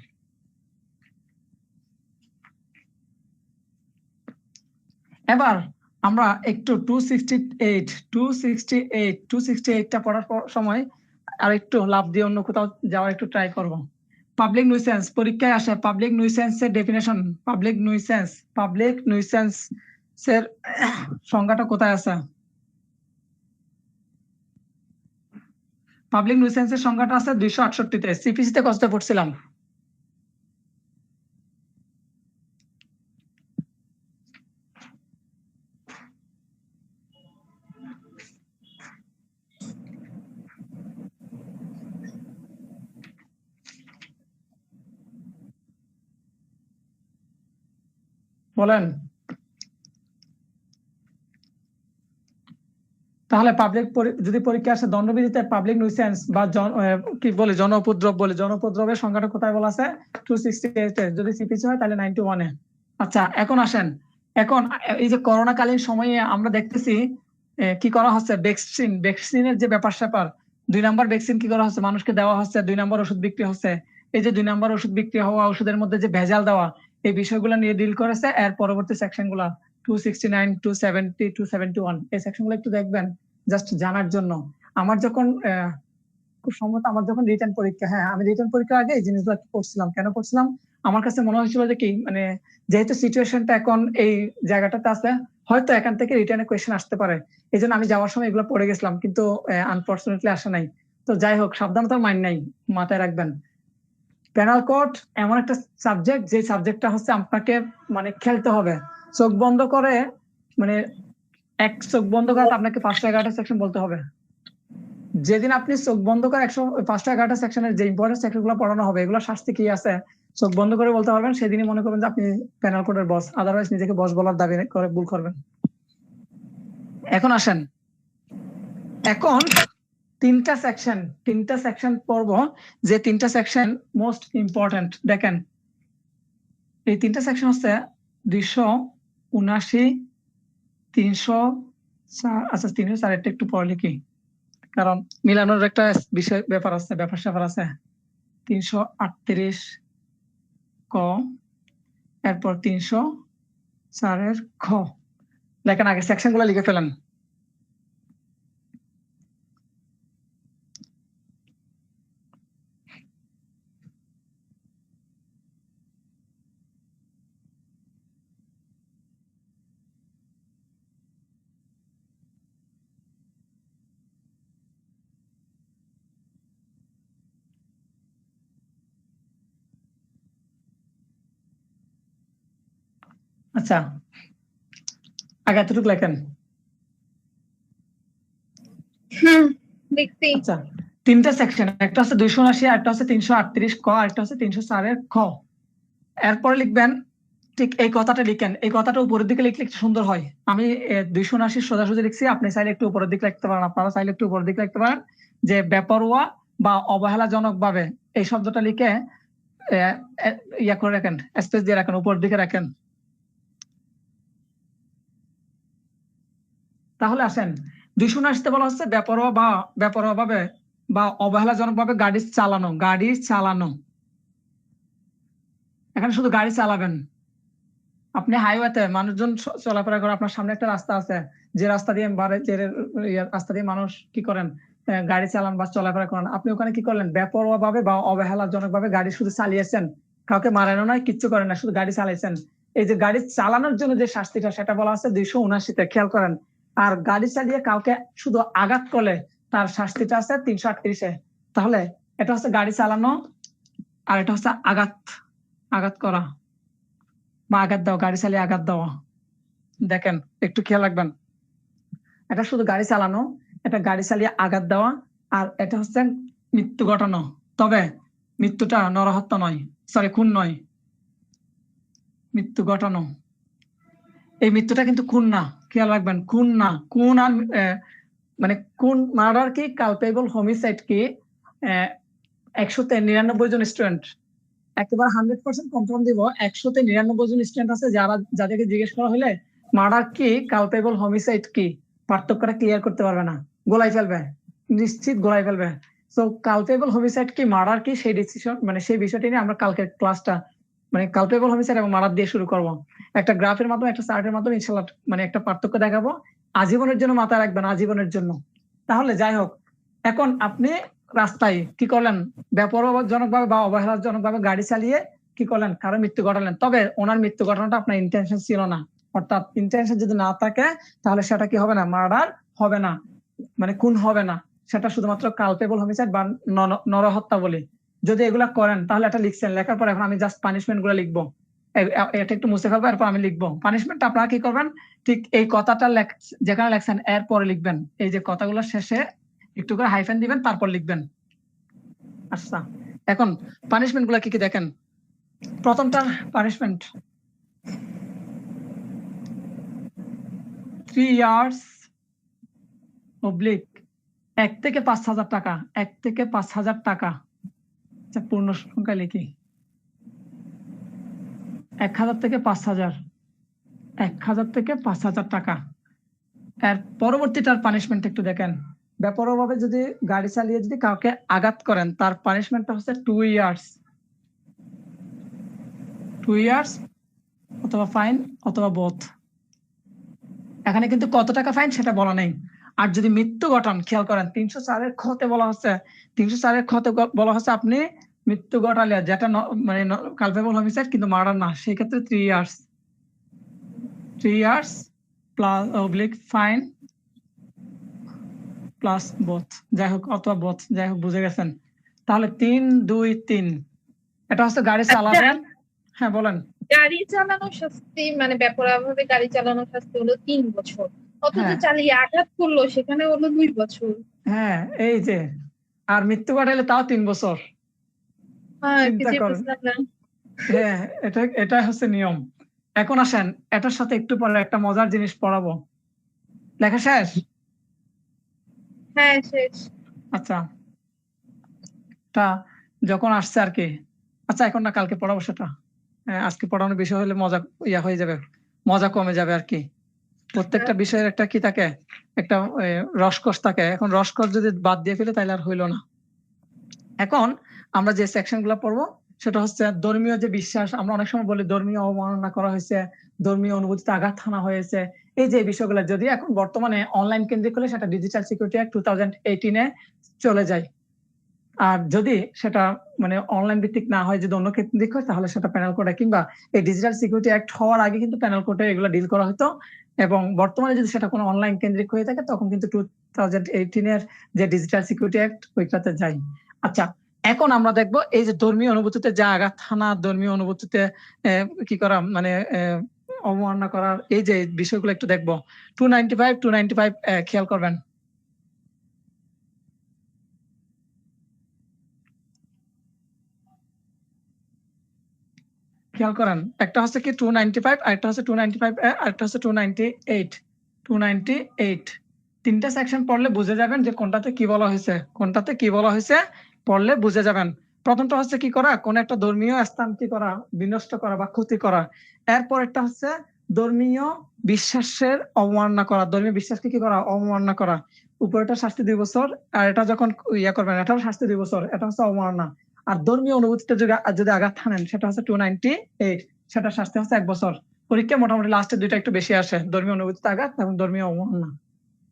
এবার আমরা একটু 268টা পড়ার সময় আর একটু লাভ দিয়ে অন্য কোথাও যাওয়ার একটু ট্রাই করব। পাবলিক নুইসেন্স পরীক্ষায় আসে। পাবলিক নুইসেন্সের ডেফিনেশন, পাবলিক নুইসেন্সের সংজ্ঞাটা কোথায় আছে? পাবলিক নুইসেন্সের সংজ্ঞাটা আছে 268 তে। সিপিসি তে কষ্ট পড়ছিলাম। বলেন। তাহলে যদি পরীক্ষা আসে দণ্ডবিধিতে পাবলিক নুইসেন্স বা জনউপদ্রবের সংজ্ঞাটা কোথায় বলা আছে? 268 এ। যদি সিপিসি হয় তাহলে 91 এ। আচ্ছা, এখন আসেন, এখন এই যে করোনাকালীন সময়ে আমরা দেখতেছি কি করা হচ্ছে, ভ্যাকসিনের যে ব্যাপার 2 নাম্বার ভ্যাকসিন কি করা হচ্ছে, মানুষকে দেওয়া হচ্ছে, 2 নাম্বার ওষুধ বিক্রি হচ্ছে। এই যে 2 নাম্বার ওষুধ বিক্রি হওয়া, ওষুধের মধ্যে যে ভেজাল দেওয়া, এই বিষয়গুলো নিয়ে ডিল করেছে এর পরবর্তী সেকশন গুলা 269, 270, 271। এই সেকশন গুলো একটু দেখবেন জাস্ট জানার জন্য। আমার যখন খুব সম্ভবত রিটার্ন পরীক্ষা, আমি রিটার্ন পরীক্ষার আগে এই জিনিসগুলো করছিলাম। কেন করছিলাম? আমার কাছে মনে হয়েছিল যে কি, মানে যেহেতু সিচুয়েশনটা এখন এই জায়গাটাতে আছে, হয়তো এখান থেকে রিটার্নের কোয়েশ্চেন আসতে পারে, এই জন্য আমি যাওয়ার সময় এগুলো পড়ে গেছিলাম, কিন্তু আনফরচুনেটলি আসে নাই। তো যাই হোক, সাবধানতার মাইন নাই, মাথায় রাখবেন। পেনাল কোড এমন একটা সাবজেক্ট, যে সাবজেক্টটা হচ্ছে আপনাকে মানে খেলতে হবে। চোখ বন্ধ করে, মানে চোখ বন্ধ করে আপনাকে 5টা-11টা সেকশন বলতে হবে। যেদিন আপনি চোখ বন্ধ করে 5টা-11টা সেকশনের যে ইম্পর্টেন্ট সেকশন গুলো পড়ানো হবে, এগুলো শাস্তি কি আছে চোখ বন্ধ করে বলতে পারবেন, সেদিনই মনে করবেন যে আপনি পেনাল কোডের বস। আদারওয়াইজ নিজেকে বস বলার দাবি করে ভুল করবেন। এখন আসেন, এখন 3টা সেকশন পড়ব, যে 3টা সেকশন মোস্ট ইম্পর্টেন্ট। দেখেন, এই 3টা সেকশন হচ্ছে 279, 304। আচ্ছা, 304 একটু পড়ে লিখি, কারণ মিলানোর একটা ব্যাপার আছে। 338 ক, এরপর 304 খ। দেখেন, আগে সেকশন গুলো লিখে ফেলেন। আচ্ছা, আগে এতটুকু লেখেন। আচ্ছা, 3টা সেকশন, একটা হচ্ছে 279, একটা হচ্ছে 338 ক, একটা হচ্ছে 304 খ। এরপরে লিখবেন, ঠিক এই কথাটা লিখেন। এই কথাটা উপরের দিকে লিখলে একটু সুন্দর হয়। আমি 279 সোজাসুজি লিখছি, আপনি চাইলে একটু উপরের দিকে লিখতে পারেন। আপনারা চাইলে একটু উপরের দিকে লিখতে পারেন, যে বেপরোয়া বা অবহেলাজনকভাবে এই শব্দটা লিখে ইয়া করে রাখেন, স্পেস দিয়ে রাখেন, উপর দিকে রাখেন। তাহলে আসেন 279 বলা হচ্ছে বেপরোয়াভাবে বা অবহেলাজনকভাবে গাড়ি চালানো। এখানে শুধু গাড়ি চালাবেন। আপনি হাইওয়েতে মানুষজন চলাফেরা করে, আপনার সামনে একটা রাস্তা আছে, যে রাস্তা দিয়ে রাস্তা দিয়ে মানুষ কি করেন, গাড়ি চালান বা চলাফেরা করেন। আপনি ওখানে কি করলেন, বেপরোয়াভাবে বা অবহেলাজনকভাবে গাড়ি শুধু চালিয়েছেন, কাউকে মারানো নয়, কিচ্ছু করেন না, শুধু গাড়ি চালাইছেন। এই যে গাড়ি চালানোর জন্য যে শাস্তিটা, সেটা বলা আছে 279-তে, খেয়াল করেন। আর গাড়ি চালিয়ে কাউকে শুধু আঘাত করলে তার শাস্তিটা আছে 338-এ। তাহলে এটা হচ্ছে গাড়ি চালানো, আর এটা হচ্ছে আঘাত করা বা আঘাত দেওয়া, গাড়ি চালিয়ে আঘাত দেওয়া। দেখেন একটু খেয়াল রাখবেন, এটা শুধু গাড়ি চালানো, এটা গাড়ি চালিয়ে আঘাত দেওয়া, আর এটা হচ্ছে মৃত্যু ঘটানো। তবে মৃত্যুটা নরহত্যা নয়, সরি খুন নয়, মৃত্যু ঘটানো। এই মৃত্যুটা কিন্তু খুন না, খেয়াল রাখবেন, খুন না। খুন আর মানে খুন, মার্ডার কি, কালপেবল হোমিসাইড কি 100-99 জন স্টুডেন্ট, একেবারে 100% কনফার্ম দিব, 100-99 জন স্টুডেন্ট আছে যাদেরকে জিজ্ঞেস করা হলে মার্ডার কি, কালপেবল হোমিসাইড কি, পার্থক্যটা ক্লিয়ার করতে পারবে না, গোলাই ফেলবে, নিশ্চিত গোলাই ফেলবে। সো কালপেবল হোমিসাইড কি, মার্ডার কি, সেই ডিসিশন মানে সেই বিষয়টি নিয়ে আমরা কালকে ক্লাসটা মানে কালপেবল হোমিসাইড এবং মার্ডার দিয়ে শুরু করব। একটা গ্রাফের মাধ্যমে, একটা চার্টের মাধ্যমে ইনশাআল্লাহ মানে একটা পার্থক্য দেখাবো, আজীবনের জন্য মাথায় রাখবেন, আজীবনের জন্য। তাহলে যাই হোক, এখন আপনি রাস্তায় কি করলেন, বেপরোয়াজনকভাবে বা অবহেলাজনকভাবে গাড়ি চালিয়ে কি করলেন, কারো মৃত্যু ঘটালেন। তবে ওনার মৃত্যু ঘটানোটা আপনার ইন্টেনশন ছিল না, অর্থাৎ ইন্টেনশন যদি না থাকে তাহলে সেটা কি হবে না, মার্ডার হবে না, মানে খুন হবে না, সেটা শুধুমাত্র কালপেবল হোমিসাইড বা নরহত্যা বলি। যদি এগুলা করেন তাহলে এটা লিখছেন, লেখার পর এখন আমি জাস্ট পানিশমেন্ট গুলো লিখবো, এটা একটু মুছে ফেলবো, এরপর আমি লিখবো পানিশমেন্টটা। আপনারা কি করবেন, ঠিক এই কথাটা যেখানে লেখছেন এর পরে লিখবেন, এই যে কথাগুলো শেষে একটু করে হাইফেন দিবেন, তারপর লিখবেন। আচ্ছা, এখন পানিশমেন্ট গুলা কি কি দেখেন। প্রথমটা পানিশমেন্ট 3 ইয়ার্স অবলিক 1 থেকে 5,000 টাকা, 1 থেকে 5,000 টাকা। আচ্ছা, পূর্ণ সংখ্যা লিখি, 1,000 থেকে 5,000, 1,000 থেকে 5,000 টাকা। এর পরবর্তীটার পানিশমেন্ট একটু দেখেন, বেপরোয়াভাবে যদি গাড়ি চালিয়ে যদি কাউকে আঘাত করেন, তার পানিশমেন্টটা হচ্ছে 2 ইয়ার্স, 2 ইয়ার্স অথবা ফাইন অথবা বোথ। এখানে কিন্তু কত টাকা ফাইন সেটা বলা নেই। আর যদি মৃত্যু ঘটান, খেয়াল করেন 304-এর খতে বলা হচ্ছে, 304-এর খতে বলা হচ্ছে আপনি মৃত্যু ঘটালে, যেটা মানে কালপেবল হোমিসাইড কিন্তু মার্ডার না, সেই ক্ষেত্রে 3 years, 3 years plus oblique fine plus both, যাই হোক, অথবা বোথ, যাই হোক, বুঝে গেছেন। তাহলে 3, 2, 3, এটা হচ্ছে গাড়ি চালাবেন। হ্যাঁ বলেন। গাড়ি চালানোর শাস্তি মানে বেপরোয়াভাবে গাড়ি চালানোর শাস্তি হলো 3 বছর, অথচ হ্যাঁ চালিয়ে আঘাত করলো সেখানে হলো 2 বছর। হ্যাঁ, এই যে, আর মৃত্যু ঘটাইলে তাও 3 বছর। হ্যাঁ, চিন্তা কিছুই করেন। বুঝলাম না। হ্যাঁ, এটা হচ্ছে নিয়ম। এখন আসেন, এটার সাথে একটু পরে একটা মজার জিনিস পড়াবো। লেখা শেষ? হ্যাঁ, শেষ। আচ্ছা, তা যখন আসছে আর কি, আচ্ছা এখন না, কালকে পড়াবো সেটা। আজকে পড়ানোর বিষয় হলে মজা হয়ে যাবে, মজা কমে যাবে আর কি। প্রত্যেকটা বিষয়ের একটা কি থাকে, একটা রসকস থাকে। এখন রসকস যদি বাদ দিয়ে ফেলে তাহলে আর হইলো না। এখন আমরা যে সেকশন গুলো পড়বো সেটা হচ্ছে ধর্মীয় যে বিশ্বাস, আমরা অনেক সময় বলি ধর্মীয় অবমাননা করা হয়েছে, ধর্মীয় অনুভূতিতে আঘাত হানা হয়েছে, এই যে বিষয়গুলো যদি এখন বর্তমানে অনলাইন কেন্দ্রিক হলে সেটা ডিজিটাল সিকিউরিটি অ্যাক্ট 2018-এ চলে যায়। আর যদি সেটা মানে অনলাইন ভিত্তিক না হয়, যদি অন্য কেন্দ্রিক হয়, তাহলে সেটা প্যানেল কোডে, কিংবা এই ডিজিটাল সিকিউরিটি অ্যাক্ট হওয়ার আগে কিন্তু প্যানেল কোডে এগুলো ডিল করা হতো। এবং বর্তমানে যদি সেটা কোনো অনলাইন কেন্দ্রিক হয়ে থাকে, তখন কিন্তু 2018-এর যে ডিজিটাল সিকিউরিটি অ্যাক্ট ওইটাতে যায়। আচ্ছা, এখন আমরা দেখবো এই যে ধর্মীয় অনুভূতিতে যা আঘাত হানা, ধর্মীয় অনুভূতিতে কি করা, মানে অবমাননা করার এই যে বিষয়গুলো একটু দেখবো। 295 খেয়াল করবেন। খেয়াল করেন, একটা হচ্ছে কি 295, আরেকটা হচ্ছে 295 আর একটা হচ্ছে 298। তিনটা সেকশন পড়লে বুঝে যাবেন যে কোনটাতে কি বলা হয়েছে পড়লে বুঝে যাবেন। প্রথমটা হচ্ছে কি করা, কোন একটা ধর্মীয় স্থান কি করা, বিনষ্ট করা বা ক্ষতি করা। এরপর একটা হচ্ছে ধর্মীয় বিশ্বাসের অবমাননা করা, ধর্মীয় বিশ্বাসকে কি করা, অবমাননা করা। উপরেটা শাস্তি 2 বছর, আর এটা যখন করবেন এটাও শাস্তি 2 বছর, এটা হচ্ছে অবমাননা। আর ধর্মীয় অনুভূতিতে যদি আঘাত হানেন সেটা হচ্ছে 298, সেটা শাস্তি হচ্ছে 1 বছর। পরীক্ষা মোটামুটি লাস্টের দুইটা একটু বেশি আসে, ধর্মীয় অনুভূতিতে আঘাত এবং ধর্মীয় অবমাননা।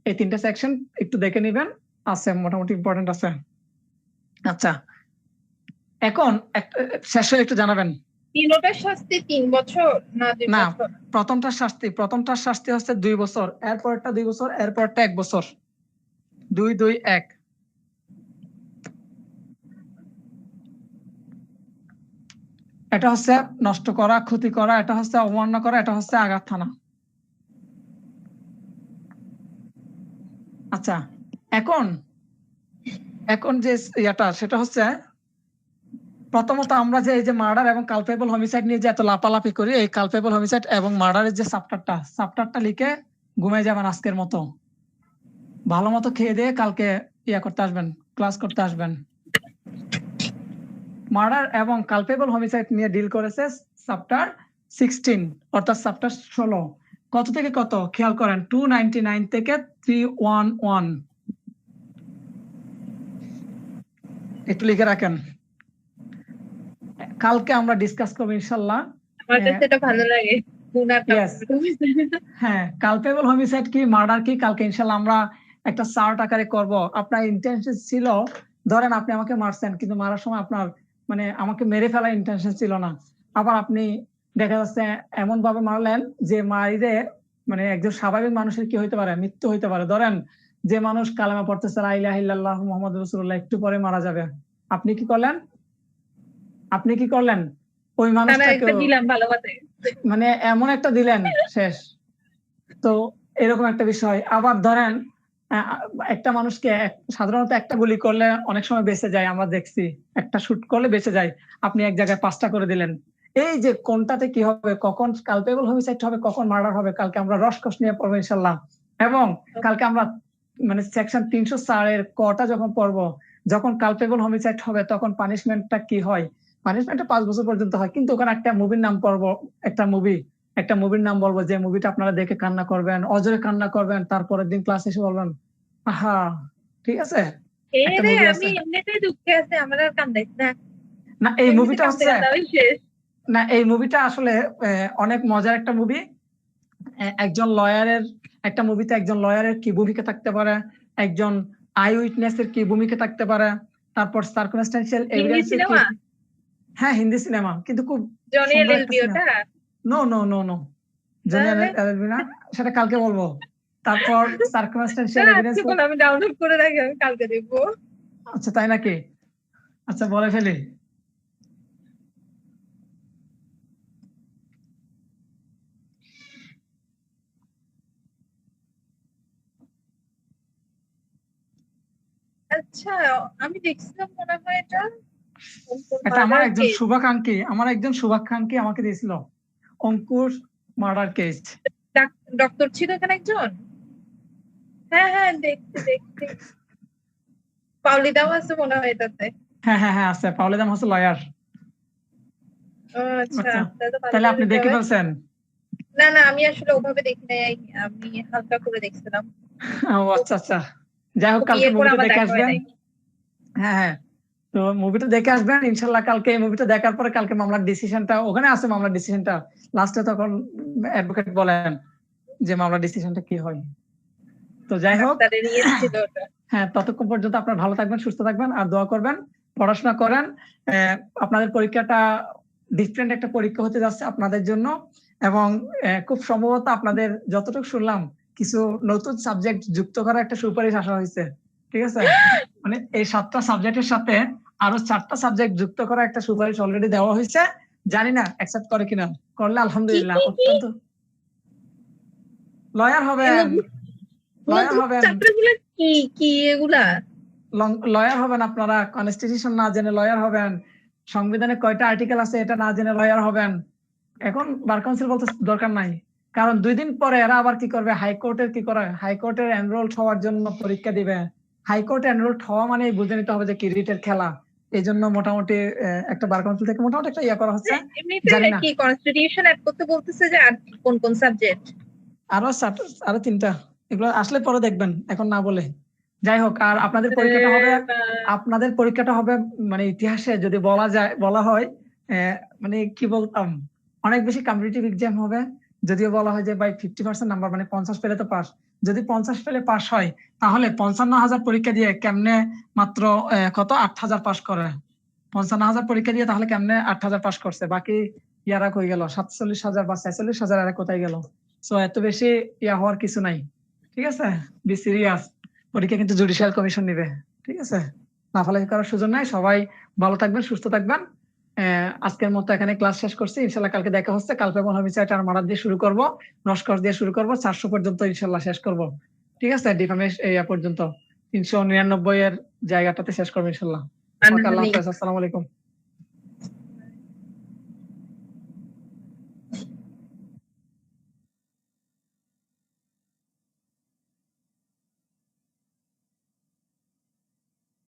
এই তিনটা সেকশন একটু দেখে নিবেন, আছে মোটামুটি ইম্পর্টেন্ট আছে। আচ্ছা, এখন শেষ হয়ে একটু জানাবেন। তিনটার শাস্তি 3 বছর না 2 না, বছর? প্রথমটার শাস্তি হচ্ছে 2 বছর, এরপরটা 2 বছর, এরপরটা 1 বছর। 2 2 1। এটা হচ্ছে নষ্ট করা, ক্ষতি করা, এটা হচ্ছে অবমাননা করা, এটা হচ্ছে আঘাত হানা। আচ্ছা, এখন যে সেটা হচ্ছে প্রথমত আমরা যে এই যে মার্ডার এবং কালপেবল হোমিসাইড নিয়ে যে এত লাপালাপি করি, এই কালপেবল হোমিসাইড এবং মার্ডারের যে চ্যাপ্টারটা লিখে ঘুমিয়ে যাবেন আজকের মতো। ভালো মতো খেয়ে দিয়ে কালকে করতে আসবেন, ক্লাস করতে আসবেন। মার্ডার এবং কালপেবল হোমিসাইড নিয়ে ডিল করেছে চ্যাপ্টার 16, অর্থাৎ চ্যাপ্টার 16। কত থেকে কত খেয়াল করেন, 299 থেকে 311। একটু লিখে রাখেন, কালকে আমরা ডিসকাস করবো ইনশাল্লাহ। আমার কাছে এটা ভালো লাগে। হ্যাঁ, কালপেবল হোমিসাইড কি, মার্ডার কি, কালকে ইনশাল্লাহ আমরা একটা চার্ট আকারে করব। আপনার ইন্টেনশন ছিল, ধরেন আপনি আমাকে মারছেন, কিন্তু মারার সময় আপনার মানে আমাকে মেরে ফেলার ইন্টেনশন ছিল না। আবার আপনি দেখা যাচ্ছে এমন ভাবে মারলেন যে মারিরে মানে একজন স্বাভাবিক মানুষের কি হইতে পারে, মৃত্যু হইতে পারে। ধরেন যে মানুষ কালেমা পড়তেছে লা ইলাহা ইল্লাল্লাহ মুহাম্মাদুর রাসূলুল্লাহ, একটু পরে মারা যাবে, আপনি কি করলেন ওই মানুষটাকে দিলাম ভালোবাসে, মানে এমন একটা দিলেন শেষ। তো এরকম একটা বিষয়। আবার ধরেন একটা মানুষকে সাধারণত একটা গুলি করলে অনেক সময় বেঁচে যায়, আমরা দেখছি একটা শুট করলে বেঁচে যায়, আপনি এক জায়গায় 5টা করে দিলেন। এই যে কোনটাতে কি হবে, কখন কালপেবল হোমিসাইড হবে, কখন মার্ডার হবে, কালকে আমরা রসকস নিয়ে পড়বো ইনশাল্লাহ। এবং কালকে আমরা মানে সেকশন 304 এর কটা যখন পড়বো, যখন কালপেবল হোমিসাইড হবে তখন পানিশমেন্টটা কি হয়। পানিশমেন্টটা 5 বছর পর্যন্ত হয়, কিন্তু ওখানে একটা মুভির নাম পড়বো, একটা মুভির নাম বলবো, যে মুভিটা আপনারা দেখে কান্না করবেন, অজরে কান্না করবেন, তারপরের দিন ক্লাস এসে বলবেন আহা। ঠিক আছে, একটা মুভি আছে। আমি এমনিতেই দুঃখে আছে, আমার আর কান্দাইছ না। না এই মুভিটা হচ্ছে না, এই মুভিটা আসলে অনেক মজার একটা মুভি। একজন লয়ারের একটা মুভিতে একজন লয়ারের কি ভূমিকা থাকতে পারে, একজন আই উইটনেস এর কি ভূমিকা থাকতে পারে, তারপর সার্কামস্ট্যান্সিয়াল এভিডেন্স এর কি। হ্যাঁ, হিন্দি সিনেমা, কিন্তু খুব জনি এলএলবি ওটা। No no no no, Johnny LLB না, সেটা কালকে বলবো। তারপর সার্কামস্ট্যান্সিয়াল এভিডেন্স, আমি ডাউনলোড করে রাখি, আমি কালকে দেখবো। আচ্ছা তাই নাকি? আচ্ছা বলে ফেলি। আচ্ছা, আমি দেখছিলাম মনে হয় এটা আমার একজন শুভাকাঙ্ক্ষী আমাকে দিয়েছিল, অঙ্কুশ মার্ডার কেস। ডক্টর ছিল এখানে একজন। হ্যাঁ হ্যাঁ, দেখছি পাউলিদাও আছে মনে হয় এটাতে। হ্যাঁ আছে, পাউলিদাম হচ্ছে লয়ার। আচ্ছা, তাহলে আপনি দেখে ফেলছেন? না আমি আসলে ওভাবে দেখি নাই, আমি হালকা করে দেখছিলাম। ও আচ্ছা, যাই হোক, কালকে মুভিটা দেখে আসবেন। হ্যাঁ, তো মুভিটা দেখে আসবেন ইনশাল্লাহ। কালকে এই মুভিটা দেখার পরে কালকে মামলার ডিসিশনটা ওখানে আছে, মামলার ডিসিশনটা লাস্টে তখন অ্যাডভোকেট বলেন যে মামলার ডিসিশনটা কি হয়। তো যাই হোক, হ্যাঁ, ততক্ষণ পর্যন্ত আপনারা ভালো থাকবেন, সুস্থ থাকবেন, আর দোয়া করবেন, পড়াশোনা করেন। আপনাদের পরীক্ষাটা ডিফারেন্ট একটা পরীক্ষা হতে যাচ্ছে আপনাদের জন্য, এবং খুব সম্ভবত আপনাদের যতটুকু শুনলাম কিছু নতুন সাবজেক্ট যুক্ত করার একটা সুপারিশ আসা হয়েছে। ঠিক আছে, মানে এই 7টা সাবজেক্টের সাথে আরো 4টা সাবজেক্ট যুক্ত করার একটা সুপারিশ অলরেডি দেওয়া হয়েছে। জানি না অ্যাকসেপ্ট করে কিনা, করলে আলহামদুলিল্লাহ। অত্যন্ত লয়ার হবেন আপনারা, কনস্টিটিউশন না জেনে লয়ার হবেন, সংবিধানে কয়টা আর্টিকেল আছে এটা না জেনে লয়ার হবেন। এখন বার কাউন্সিল বলতে দরকার নাই, কারণ 2 দিন পরে এরা আবার কি করবে, হাইকোর্টের কি করে, হাইকোর্টের এনরোলড হওয়ার জন্য পরীক্ষা দিবে। হাইকোর্টে এনরোলড হওয়া মানে বুঝে নিতে হবে যে কি রিটের খেলা। এইজন্য মোটামুটি একটা বার কাউন্সিল থেকে মোটামুটি একটা ইয়া করা হচ্ছে। এমনিতে জানি না কি কনস্টিটিউশন অ্যাড করতে বলতেছে যে আর কোন কোন সাবজেক্ট? আরো 3টা, এগুলো আসলে পরে দেখবেন, এখন না বলে। যাই হোক, আর আপনাদের পরীক্ষাটা হবে মানে ইতিহাসে যদি বলা হয় মানে কি বলতাম, অনেক বেশি কম্পিটিটিভ এক্সাম হবে। যদিও বলা হয় যে ভাই 50% নাম্বার মানে 50 পেলে তো পাস। যদি 50 পেলে পাস হয়, তাহলে 55,000 পরীক্ষা দিয়ে কেমনে মাত্র কত 8,000 পাস করে? 55,000 পরীক্ষা দিয়ে তাহলে কেমনে 8,000 পাস করছে? বাকি ইয়ারা কই গেল? 47,000 বা 46,000 এরা কোথায় গেল? সো এত বেশি ইয়া হওয়ার কিছু নাই। ঠিক আছে, বি সিরিয়াস। পরীক্ষা কিন্তু জুডিশিয়াল কমিশন নিবে। ঠিক আছে, লাফালাফি করার সুযোগ নাই। সবাই ভালো থাকবেন, সুস্থ থাকবেন। আজকের মতো এখানে ক্লাস শেষ করছি। ইনশাল্লাহ কালকে দেখা হচ্ছে। কাল পেপার হোমিসাইড আর মারাত দিয়ে শুরু করব, রসকস দিয়ে শুরু করব, 400 পর্যন্ত ইনশাল্লাহ শেষ করব। ঠিক আছে, ডিফামেশ এই পর্যন্ত 399 এর জায়গাটাতে শেষ করবো ইনশাল্লাহ। আল্লাহ হাফেজ, আসসালামু আলাইকুম।